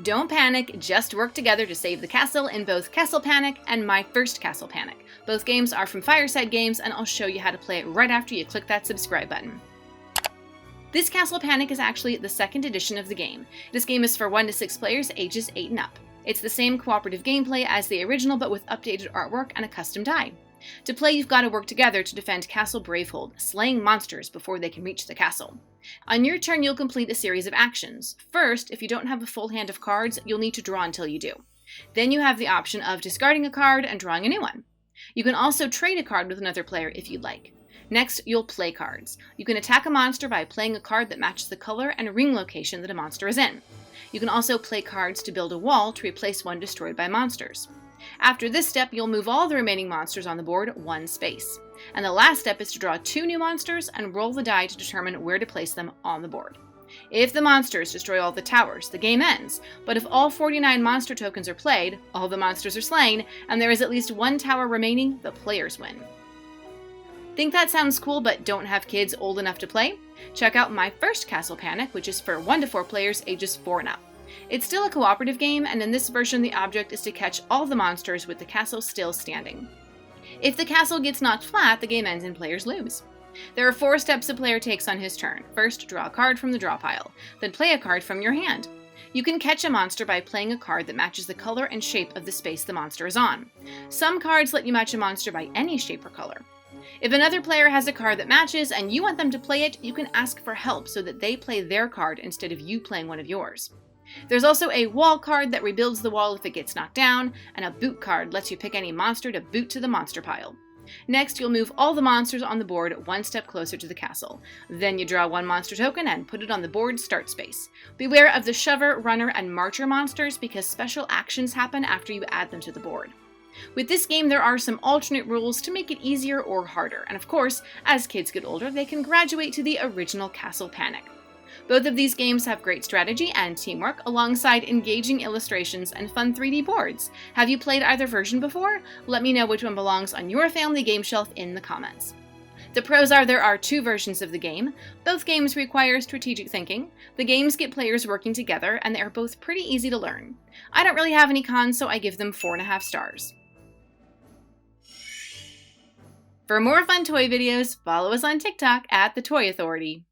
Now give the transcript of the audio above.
Don't panic, just work together to save the castle in both Castle Panic and My First Castle Panic. Both games are from Fireside Games, and I'll show you how to play it right after you click that subscribe button. This Castle Panic is actually the second edition of the game. This game is for 1 to 6 players, ages 8 and up. It's the same cooperative gameplay as the original, but with updated artwork and a custom die. To play, you've got to work together to defend Castle Bravehold, slaying monsters before they can reach the castle. On your turn, you'll complete a series of actions. First, if you don't have a full hand of cards, you'll need to draw until you do. Then you have the option of discarding a card and drawing a new one. You can also trade a card with another player if you'd like. Next, you'll play cards. You can attack a monster by playing a card that matches the color and ring location that a monster is in. You can also play cards to build a wall to replace one destroyed by monsters. After this step, you'll move all the remaining monsters on the board 1 space. And the last step is to draw 2 new monsters and roll the die to determine where to place them on the board. If the monsters destroy all the towers, the game ends, but if all 49 monster tokens are played, all the monsters are slain, and there is at least 1 tower remaining, the players win. Think that sounds cool but don't have kids old enough to play? Check out My First Castle Panic, which is for 1 to 4 players ages 4 and up. It's still a cooperative game, and in this version the object is to catch all the monsters with the castle still standing. If the castle gets knocked flat, the game ends and players lose. There are 4 steps a player takes on his turn. First, draw a card from the draw pile. Then play a card from your hand. You can catch a monster by playing a card that matches the color and shape of the space the monster is on. Some cards let you match a monster by any shape or color. If another player has a card that matches and you want them to play it, you can ask for help so that they play their card instead of you playing one of yours. There's also a wall card that rebuilds the wall if it gets knocked down, and a boot card lets you pick any monster to boot to the monster pile. Next, you'll move all the monsters on the board 1 step closer to the castle. Then you draw 1 monster token and put it on the board's start space. Beware of the shover, runner, and marcher monsters because special actions happen after you add them to the board. With this game, there are some alternate rules to make it easier or harder, and of course, as kids get older, they can graduate to the original Castle Panic. Both of these games have great strategy and teamwork, alongside engaging illustrations and fun 3D boards. Have you played either version before? Let me know which one belongs on your family game shelf in the comments. The pros are there are 2 versions of the game. Both games require strategic thinking. The games get players working together, and they are both pretty easy to learn. I don't really have any cons, so I give them 4.5 stars. For more fun toy videos, follow us on TikTok at The Toy Authority.